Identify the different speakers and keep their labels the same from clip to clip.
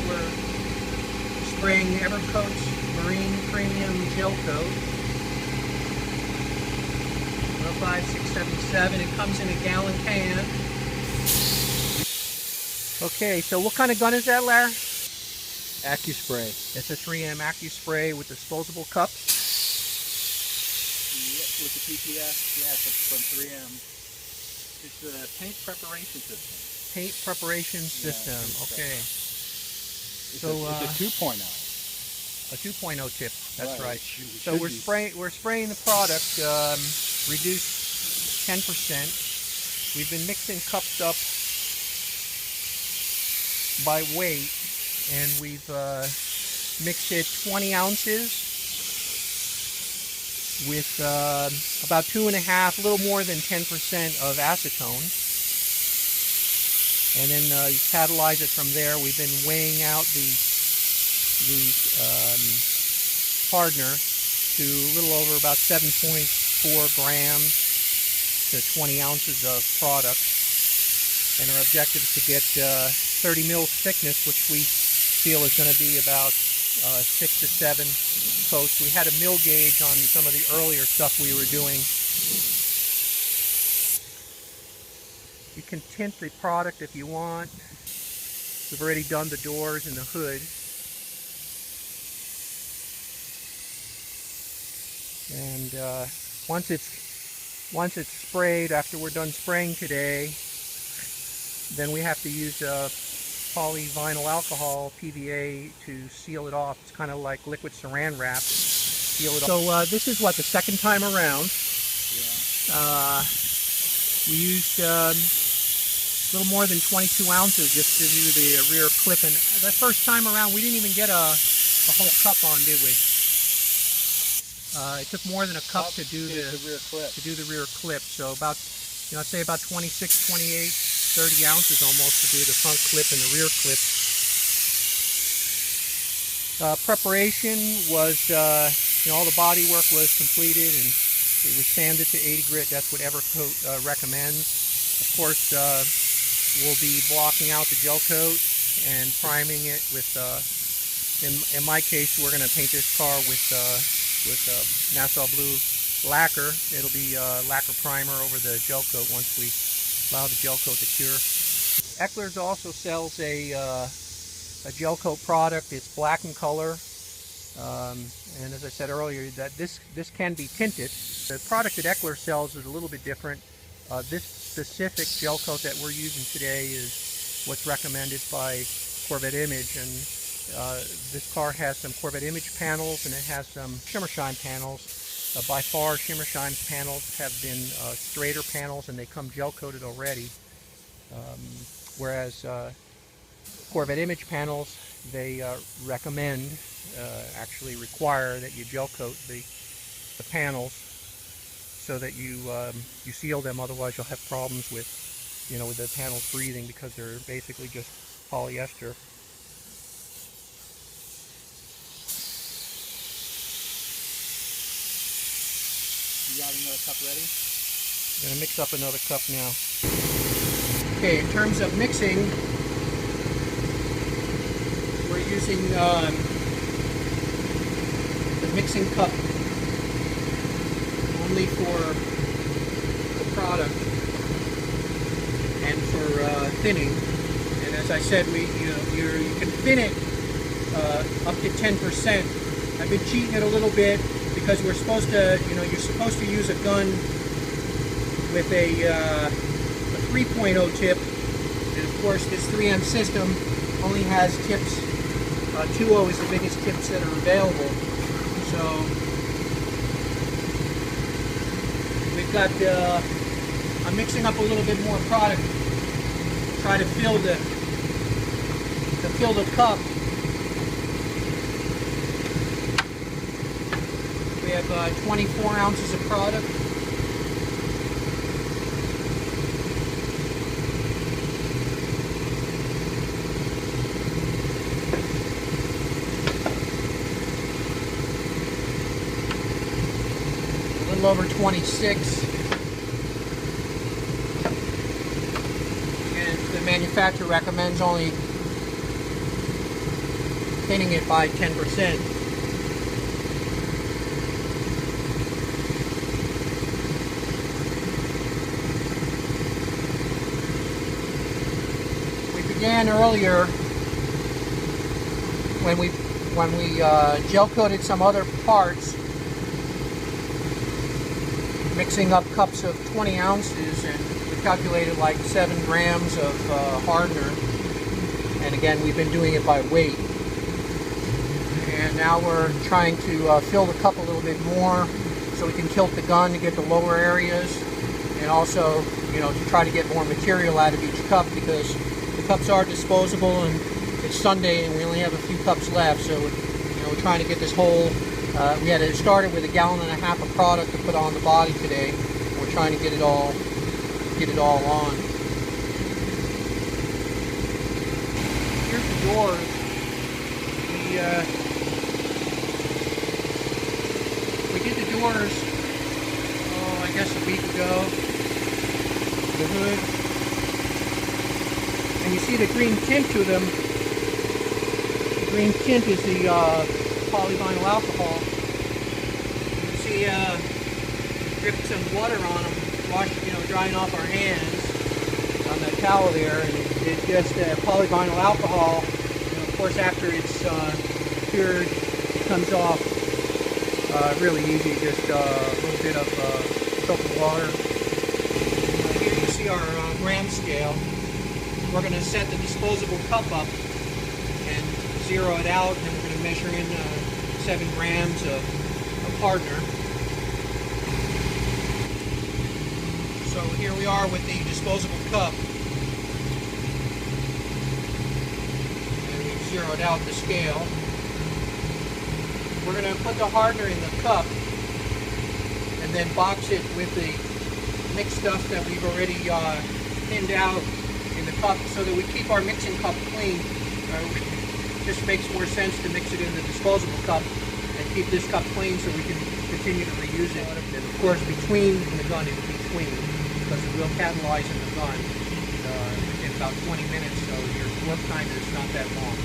Speaker 1: we're spraying Evercoat's Marine Premium Gelcoat. 105, 677. It comes in a gallon can. Okay, so what kind of gun is that, Larry?
Speaker 2: AccuSpray.
Speaker 1: It's a 3M AccuSpray with disposable cups.
Speaker 2: Yes, with the PPS. Yes, it's from 3M. It's the paint preparation system.
Speaker 1: Paint preparation system. Okay.
Speaker 2: It's
Speaker 1: So
Speaker 2: a 2.0.
Speaker 1: A 2.0 tip. That's right. So we're spraying the product, reduced 10%. We've been mixing cups up by weight, and we've mixed it 20 ounces with about 2.5, a little more than 10% of acetone. And then you catalyze it from there. We've been weighing out the hardener to a little over about 7.4 grams to 20 ounces of product. And our objective is to get 30 mils thickness, which we feel is going to be about 6 to 7 coats. We had a mil gauge on some of the earlier stuff we were doing. You can tint the product if you want. We've already done the doors and the hood. And once it's sprayed, after we're done spraying today, then we have to use polyvinyl alcohol, PVA, to seal it off. It's kind of like liquid saran wrap. Seal it off. So this is what, the second time around.
Speaker 2: Yeah.
Speaker 1: We used a little more than 22 ounces just to do the rear clip. And the first time around, we didn't even get a whole cup on, did we? It took more than a cup to do the rear clip. So about, I'd say about 26, 28, 30 ounces almost to do the front clip and the rear clip. Preparation was, all the body work was completed, and it was sanded to 80 grit. That's what Evercoat recommends. Of course, we'll be blocking out the gel coat and priming it with, in my case, we're going to paint this car with Nassau Blue lacquer. It'll be lacquer primer over the gel coat once we allow the gel coat to cure. Eckler's also sells a gel coat product. It's black in color, and as I said earlier, that this can be tinted. The product that Eckler sells is a little bit different. This specific gel coat that we're using today is what's recommended by Corvette Image, and this car has some Corvette Image panels, and it has some Shimmer Shine panels. By far, Shimmer Shine's panels have been straighter panels, and they come gel coated already. Whereas Corvette Image panels, they recommend, actually require that you gel coat the panels so that you seal them. Otherwise, you'll have problems with, with the panels breathing, because they're basically just polyester.
Speaker 2: You got another cup ready?
Speaker 1: I'm going to mix up another cup now. Okay, in terms of mixing, we're using the mixing cup only for the product and for thinning. And as I said, you can thin it up to 10%. I've been cheating it a little bit, because we're supposed to, you're supposed to use a gun with a 3.0 tip, and of course this 3M system only has tips. 2.0 is the biggest tips that are available. So we've got, I'm mixing up a little bit more product to try to fill the cup. We have 24 ounces of product. A little over 26. And the manufacturer recommends only thinning it by 10%. We began earlier when we gel coated some other parts, mixing up cups of 20 ounces, and we calculated like 7 grams of hardener. And again, we've been doing it by weight. And now we're trying to fill the cup a little bit more so we can tilt the gun to get the lower areas, and also, you know, to try to get more material out of each cup, because the cups are disposable and it's Sunday and we only have a few cups left. So, you know, we're trying to get this whole, we had started with 1.5 gallons of product to put on the body today. We're trying to get it all on. Here's the doors. We did the doors, I guess a week ago. The hood. And you see the green tint to them. The green tint is the polyvinyl alcohol. You see dripped some water on them, drying off our hands on that towel there, and it's just polyvinyl alcohol. And of course, after it's cured, it comes off really easy. Just a little bit of soap and water. Here you see our gram scale. We're going to set the disposable cup up and zero it out, and we're going to measure in 7 grams of hardener. So here we are with the disposable cup, and we've zeroed out the scale. We're going to put the hardener in the cup and then box it with the mixed stuff that we've already thinned out in the cup, so that we keep our mixing cup clean. Just makes more sense to mix it in the disposable cup and keep this cup clean so we can continue to reuse it. And of course, between the gun, it will be clean, because it will catalyze in the gun within about 20 minutes, so your work time is not that long.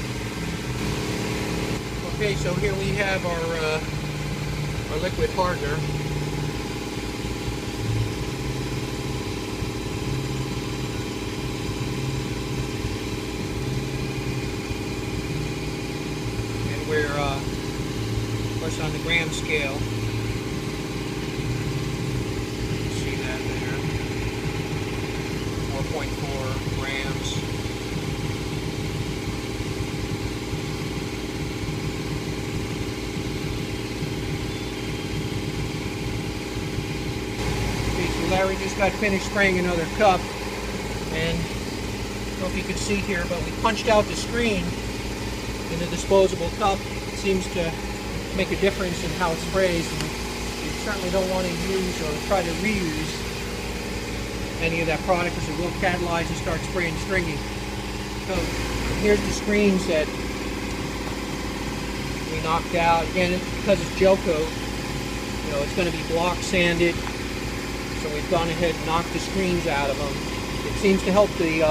Speaker 1: Okay, so here we have our liquid hardener. We're, of course, on the gram scale. See that there? 4.4 grams. Okay, so Larry just got finished spraying another cup, and I don't know if you can see here, but we punched out the screen in the disposable cup. It seems to make a difference in how it sprays, and you certainly don't want to use or try to reuse any of that product, because it will catalyze and start spraying stringy. So here's the screens that we knocked out. Again, because it's gel coat, you know, it's going to be block sanded, so we've gone ahead and knocked the screens out of them. It seems to help the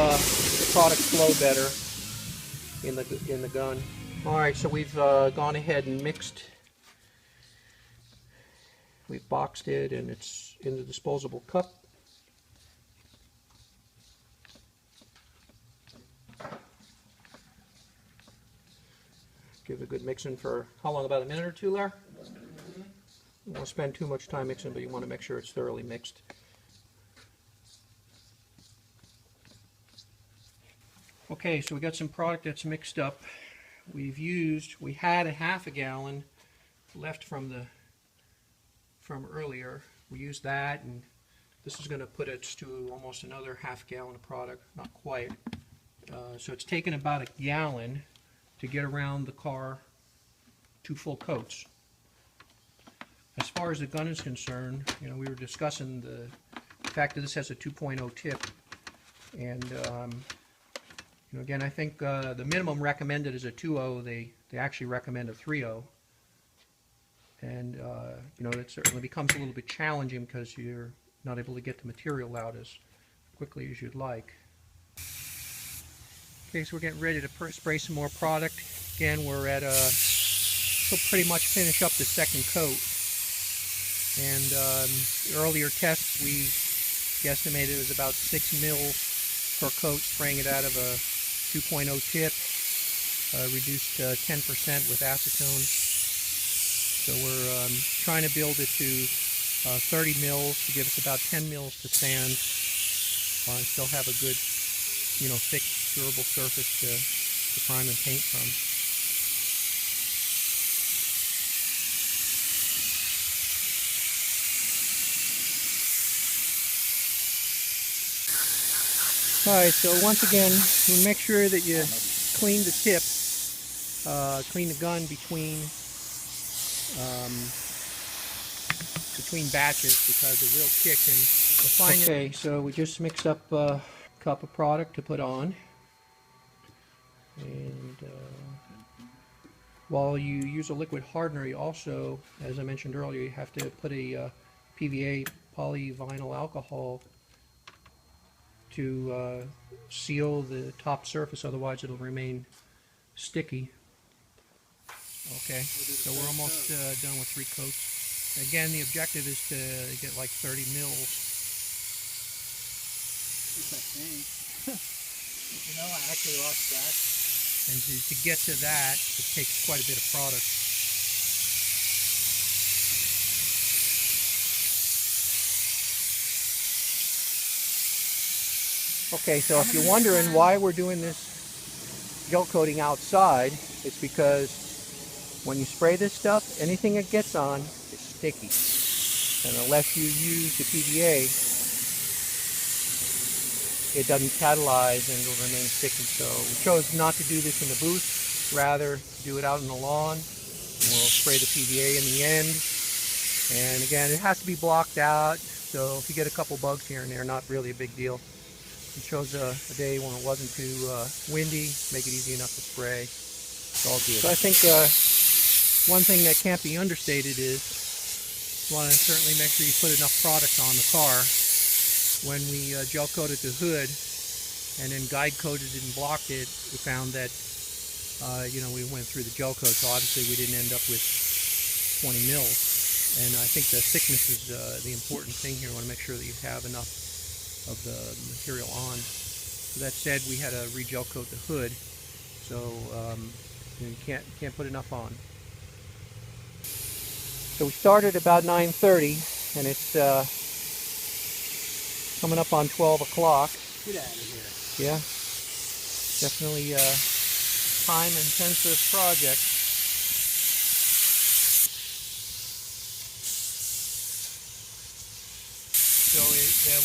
Speaker 1: product flow better in the gun. All right, so we've gone ahead and mixed. We've boxed it, and it's in the disposable cup. Give it a good mixing for how long? About a minute or two, Larry? You don't want to spend too much time mixing, but you want to make sure it's thoroughly mixed. Okay, so we got some product that's mixed up. We had 1/2 gallon left from earlier. We used that, and this is going to put us to almost another 1/2 gallon of product. Not quite. So it's taken about 1 gallon to get around the car 2 full coats. As far as the gun is concerned, you know, we were discussing the fact that this has a 2.0 tip, and you know, again, I think the minimum recommended is a 2.0. They actually recommend a 3.0, and you know, it certainly becomes a little bit challenging because you're not able to get the material out as quickly as you'd like. Okay, so we're getting ready to spray some more product. Again, we're at we'll pretty much finish up the second coat. And earlier tests we guesstimated it was about 6 mils per coat, spraying it out of a 2.0 tip, reduced 10% with acetone. So we're trying to build it to 30 mils to give us about 10 mils to sand, and still have a good, thick, durable surface to prime and paint from. Alright, so once again, you make sure that you clean the tip, clean the gun between batches, because it will kick and refine it. Okay, so we just mixed up a cup of product to put on. And while you use a liquid hardener, you also, as I mentioned earlier, you have to put a PVA polyvinyl alcohol to seal the top surface, otherwise it'll remain sticky. Okay, so we're almost done with 3 coats. Again, the objective is to get like 30 mils.
Speaker 2: I think. I actually lost track.
Speaker 1: And to get to that, it takes quite a bit of product. Okay, so if you're wondering why we're doing this gel coating outside, it's because when you spray this stuff, anything it gets on is sticky. And unless you use the PVA, it doesn't catalyze and it'll remain sticky. So we chose not to do this in the booth, rather do it out on the lawn. And we'll spray the PVA in the end. And again, it has to be blocked out, so if you get a couple bugs here and there, not really a big deal. We chose a day when it wasn't too windy, make it easy enough to spray. It's all good. So I think one thing that can't be understated is you want to certainly make sure you put enough product on the car. When we gel coated the hood and then guide coated it and blocked it, we found that we went through the gel coat, so obviously we didn't end up with 20 mils. And I think the thickness is the important thing here. You want to make sure that you have enough of the material on. So that said, we had to re-gel coat the hood, so you can't put enough on. So we started about 9:30, and it's coming up on 12 o'clock.
Speaker 2: Get out of here.
Speaker 1: Yeah, definitely a time-intensive project. So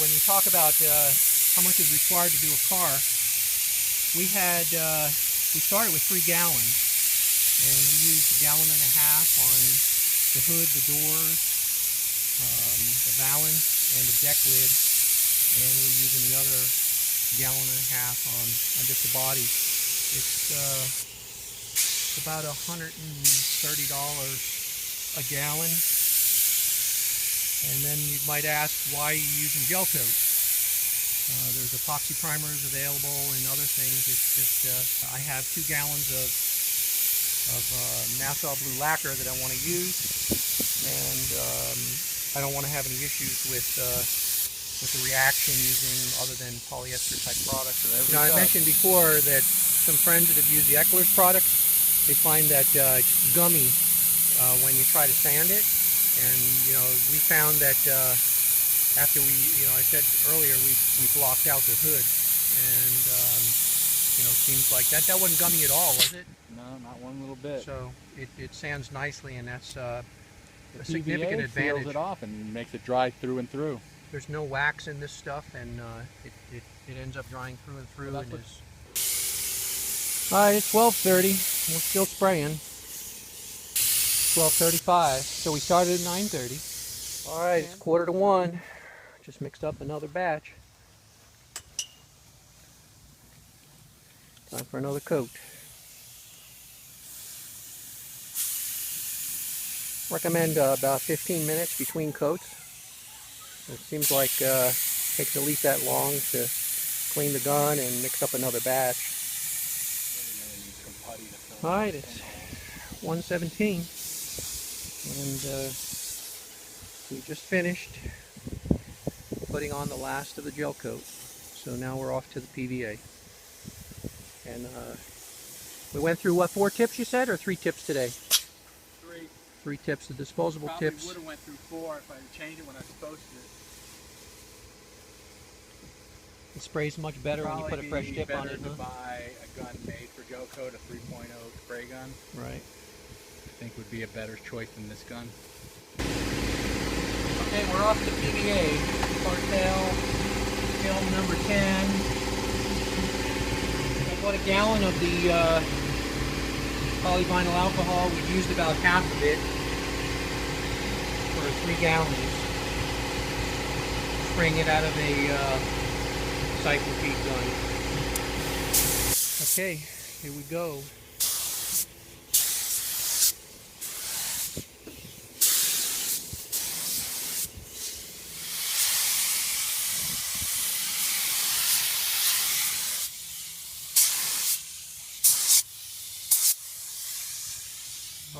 Speaker 1: when you talk about how much is required to do a car, we started with 3 gallons, and we used 1.5 gallons on the hood, the doors, the valance, and the deck lid, and we're using the other 1.5 gallons on just the body. It's about $130 a gallon. And then you might ask, why are you using gel coat? There's epoxy primers available and other things. It's just I have 2 gallons of Nassau blue lacquer that I want to use, and I don't want to have any issues with the reaction using other than polyester type products. Now, I mentioned before that some friends that have used the Eckler's products, they find that it's gummy when you try to sand it. And we found that after I said earlier, we blocked out the hood, and it seems like that wasn't gummy at all, was it?
Speaker 2: No, not one little bit.
Speaker 1: So it sands nicely, and that's a
Speaker 2: the
Speaker 1: significant
Speaker 2: PVA
Speaker 1: advantage.
Speaker 2: seals it off and makes it dry through and through.
Speaker 1: There's no wax in this stuff, and it ends up drying through and through.
Speaker 2: Well,
Speaker 1: and all right, it's 12:30. We're still spraying. 12:35. So we started at 9:30. All right, it's 1:45. Just mixed up another batch. Time for another coat. Recommend about 15 minutes between coats. It seems like it takes at least that long to clean the gun and mix up another batch.
Speaker 2: putty to fill.
Speaker 1: Alright, it's 1:17 and we just finished putting on the last of the gel coat. So now we're off to the PVA. And we went through what, 4 tips you said, or 3 tips today?
Speaker 2: 3.
Speaker 1: 3 tips, the disposable tips.
Speaker 2: Probably would have went through 4 if I had changed it when I was supposed to.
Speaker 1: It sprays much better when you put a fresh tip on it,
Speaker 2: to
Speaker 1: huh?
Speaker 2: buy a gun made for Gelcoat, a 3.0 spray gun.
Speaker 1: Right.
Speaker 2: I think would be a better choice than this gun.
Speaker 1: Okay, we're off to PVA. Cartel, film number 10. I bought a gallon of the polyvinyl alcohol. We've used about half of it for 3 gallons. Spraying it out of a cycle feed gun. Okay, here we go.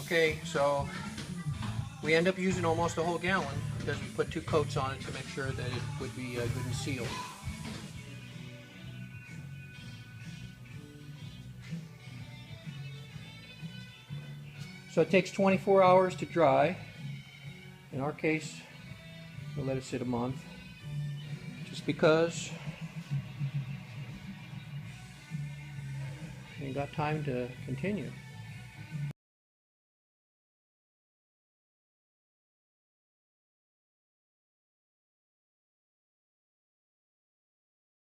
Speaker 1: Okay, so we end up using almost a whole gallon because we put 2 coats on it to make sure that it would be good and sealed. So it takes 24 hours to dry. In our case, we'll let it sit a month, just because we ain't got time to continue.